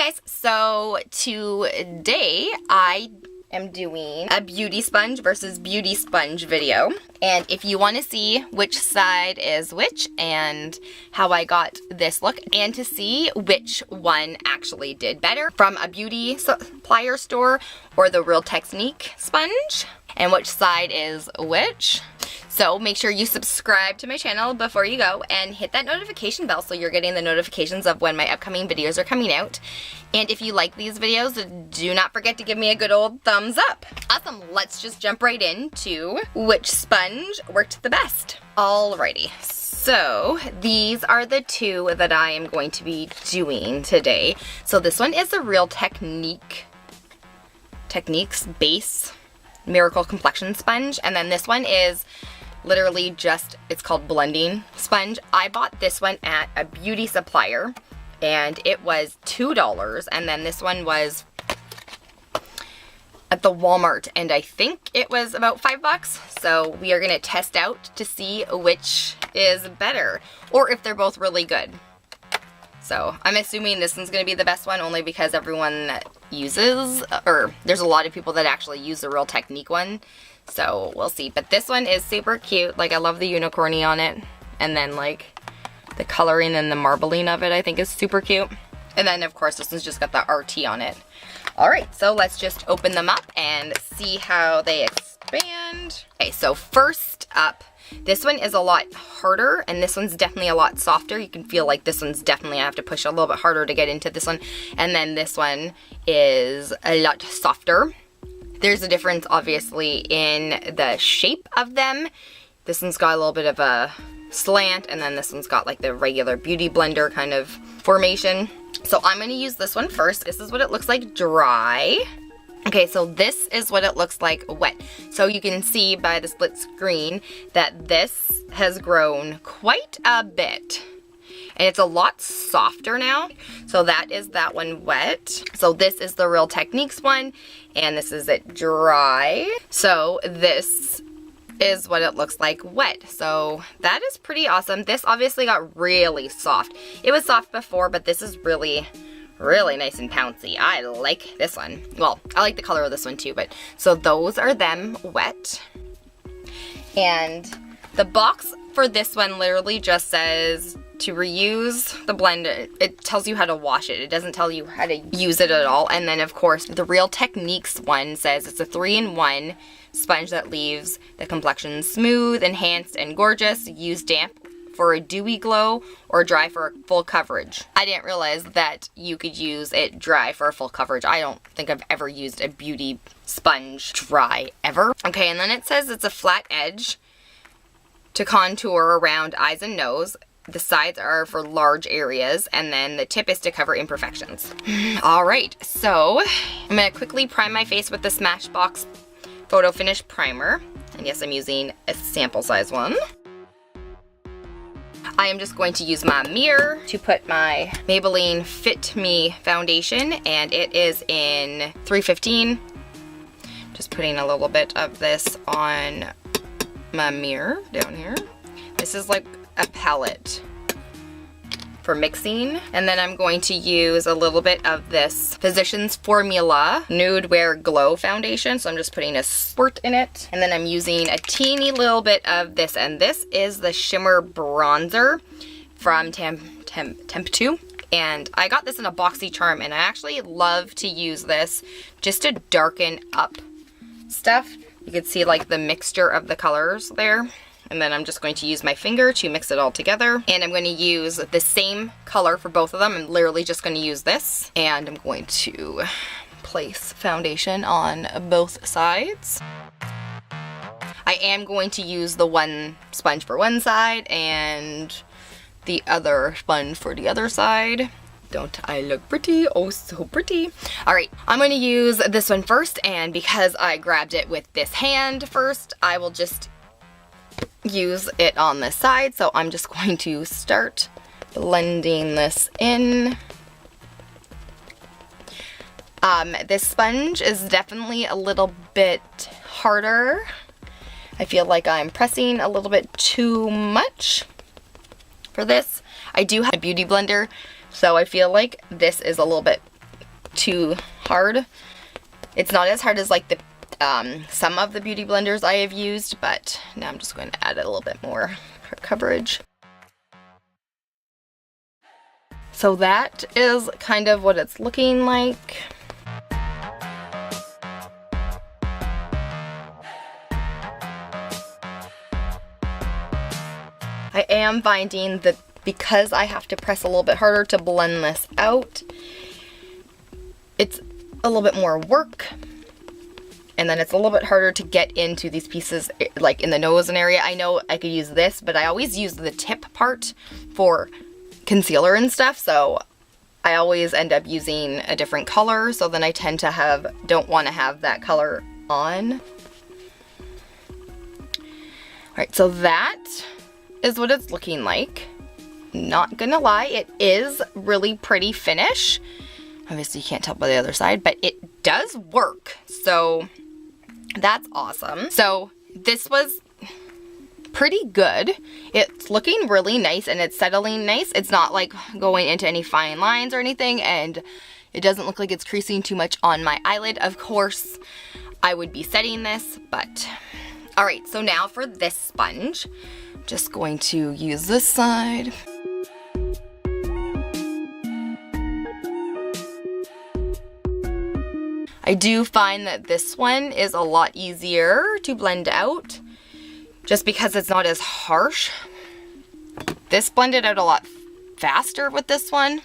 guys, so today I am doing a beauty sponge versus beauty sponge video. And if you want to see which side is which and how I got this look and to see which one actually did better from a beauty supplier store or the Real Technique sponge and which side is which. So make sure you subscribe to my channel before you go and hit that notification bell so you're getting the notifications of when my upcoming videos are coming out. And if you like these videos, do not forget to give me a good old thumbs up. Awesome, let's just jump right into which sponge worked the best. Alrighty, so these are the two that I am going to be doing today. So this one is the Real Techniques Base Miracle Complexion Sponge, and then this one is literally just, it's called Blending Sponge. I bought this one at a beauty supplier and it was $2, and then this one was at the Walmart and I think it was about $5. So we are gonna test out to see which is better or if they're both really good. So I'm assuming this one's gonna be the best one only because everyone that uses, or there's a lot of people that actually use the Real Technique one. So we'll see, but this one is super cute. Like, I love the unicorny on it, and then like the coloring and the marbling of it I think is super cute. And then of course this one's just got the RT on it. All right, so let's just open them up and see how they expand. Okay, so first up, this one is a lot harder and this one's definitely a lot softer. You can feel like this one's definitely, I have to push a little bit harder to get into this one. And then this one is a lot softer. There's a difference obviously in the shape of them. This one's got a little bit of a slant and then this one's got like the regular beauty blender kind of formation. So I'm gonna use this one first. This is what it looks like dry. Okay, so this is what it looks like wet. So you can see by the split screen that this has grown quite a bit. And it's a lot softer now. So that is that one wet. So this is the Real Techniques one, and this is it dry. So this is what it looks like wet. So that is pretty awesome. This obviously got really soft. It was soft before, but this is really nice and pouncy. I like this one. Well, I like the color of this one too, but so those are them wet. And the box for this one literally just says to reuse the blender. It tells you how to wash it. It doesn't tell you how to use it at all. And then of course the Real Techniques one says it's a 3-in-1 sponge that leaves the complexion smooth, enhanced, and gorgeous. Use damp for a dewy glow or dry for full coverage. I didn't realize that you could use it dry for full coverage. I don't think I've ever used a beauty sponge dry ever. Okay, and then it says it's a flat edge to contour around eyes and nose. The sides are for large areas, and then the tip is to cover imperfections. All right, so I'm gonna quickly prime my face with the Smashbox Photo Finish Primer. And yes, I'm using a sample size one. I am just going to use my mirror to put my Maybelline Fit Me foundation, and it is in 315. Just putting a little bit of this on my mirror down here. This is like a palette for mixing, and then I'm going to use a little bit of this Physicians Formula Nude Wear Glow foundation. So I'm just putting a squirt in it, and then I'm using a teeny little bit of this, and this is the Shimmer Bronzer from Temptu. And I got this in a BoxyCharm, and I actually love to use this just to darken up stuff. You can see like the mixture of the colors there. And then I'm just going to use my finger to mix it all together. And I'm going to use the same color for both of them. I'm literally just going to use this. And I'm going to place foundation on both sides. I am going to use the one sponge for one side and the other sponge for the other side. Don't I look pretty? Oh, so pretty. All right, I'm going to use this one first. And because I grabbed it with this hand first, I will just use it on this side. So I'm just going to start blending this in. This sponge is definitely a little bit harder. I feel like I'm pressing a little bit too much for this. I do have a beauty blender, so I feel like this is a little bit too hard. It's not as hard as like the some of the beauty blenders I have used, but now I'm just going to add a little bit more for coverage. So that is kind of what it's looking like. I am finding that because I have to press a little bit harder to blend this out, it's a little bit more work. And then it's a little bit harder to get into these pieces, like in the nose and area. I know I could use this, but I always use the tip part for concealer and stuff. So I always end up using a different color. So then I tend to don't want to have that color on. All right, so that is what it's looking like. Not gonna lie, it is really pretty finish. Obviously you can't tell by the other side, but it does work. So that's awesome. So this was pretty good. It's looking really nice and it's settling nice. It's not like going into any fine lines or anything, and it doesn't look like it's creasing too much on my eyelid. Of course, I would be setting this, but all right, so now for this sponge, I'm just going to use this side. I do find that this one is a lot easier to blend out just because it's not as harsh. This blended out a lot faster with this one,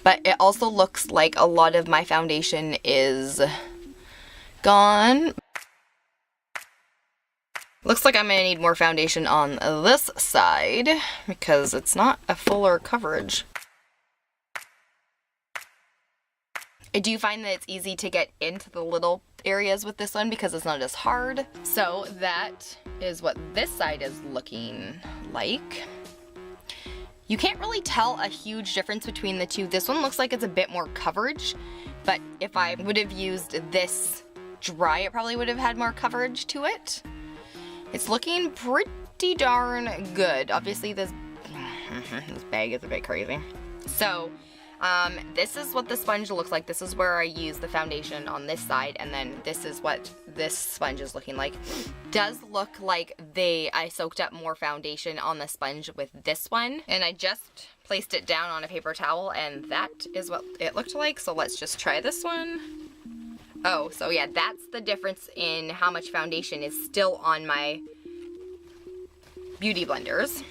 but it also looks like a lot of my foundation is gone. Looks like I'm gonna need more foundation on this side because it's not a fuller coverage. I do find that it's easy to get into the little areas with this one because it's not as hard. So that is what this side is looking like. You can't really tell a huge difference between the two. This one looks like it's a bit more coverage, but if I would have used this dry, it probably would have had more coverage to it. It's looking pretty darn good. Obviously this bag is a bit crazy. So this is what the sponge looks like. This is where I use the foundation on this side, and then this is what this sponge is looking like. Does look like I soaked up more foundation on the sponge with this one, and I just placed it down on a paper towel, and that is what it looked like. So let's just try this one. Oh, so yeah, that's the difference in how much foundation is still on my beauty blenders.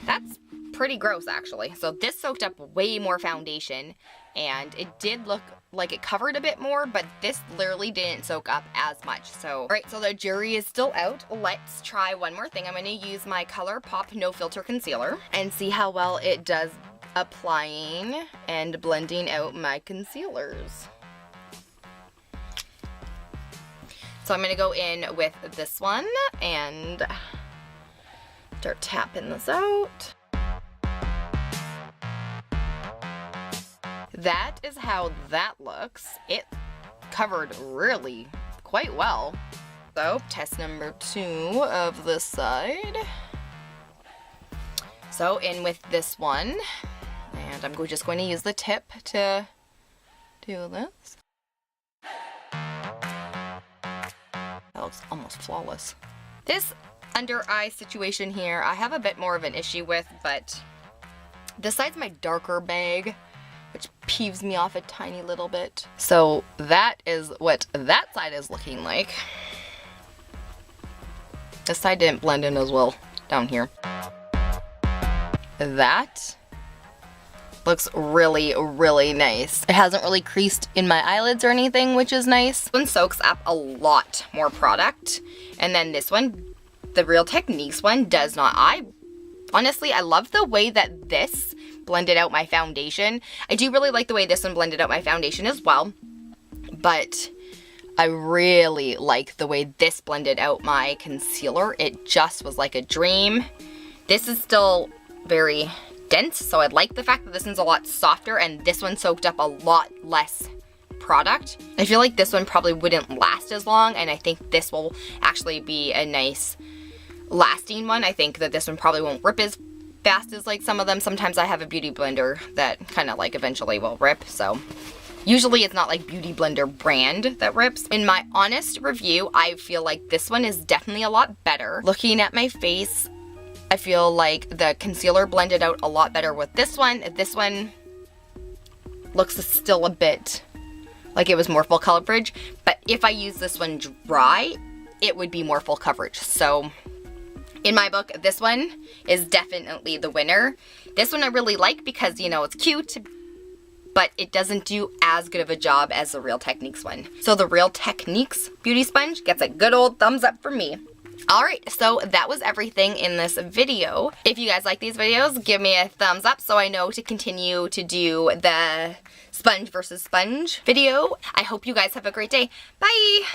That's pretty gross actually. So this soaked up way more foundation and it did look like it covered a bit more, but this literally didn't soak up as much. So, all right, so the jury is still out. Let's try one more thing. I'm gonna use my ColourPop No Filter Concealer and see how well it does applying and blending out my concealers. So I'm gonna go in with this one and start tapping this out. That is how that looks. It covered really quite well. So test number 2 of this side. So in with this one, and I'm just going to use the tip to do this. That looks almost flawless. This under eye situation here, I have a bit more of an issue with, but this side's my darker bag, which peeves me off a tiny little bit. So that is what that side is looking like. This side didn't blend in as well down here. That looks really, really nice. It hasn't really creased in my eyelids or anything, which is nice. This one soaks up a lot more product. And then this one, the Real Techniques one, does not. Honestly, I love the way that this blended out my foundation. I do really like the way this one blended out my foundation as well, but I really like the way this blended out my concealer. It just was like a dream. This is still very dense, so I like the fact that this one's a lot softer and this one soaked up a lot less product. I feel like this one probably wouldn't last as long, and I think this will actually be a nice lasting one. I think that this one probably won't rip as fast as like some of them. Sometimes I have a beauty blender that kind of like eventually will rip, so Usually it's not like Beauty Blender brand that rips. In my honest review, I feel like this one is definitely a lot better. Looking at my face, I feel like the concealer blended out a lot better with this one. This one looks still a bit like it was more full coverage, but if I use this one dry, it would be more full coverage. So in my book, this one is definitely the winner. This one I really like because, you know, it's cute, but it doesn't do as good of a job as the Real Techniques one. So the Real Techniques beauty sponge gets a good old thumbs up from me. Alright, so that was everything in this video. If you guys like these videos, give me a thumbs up so I know to continue to do the sponge versus sponge video. I hope you guys have a great day. Bye!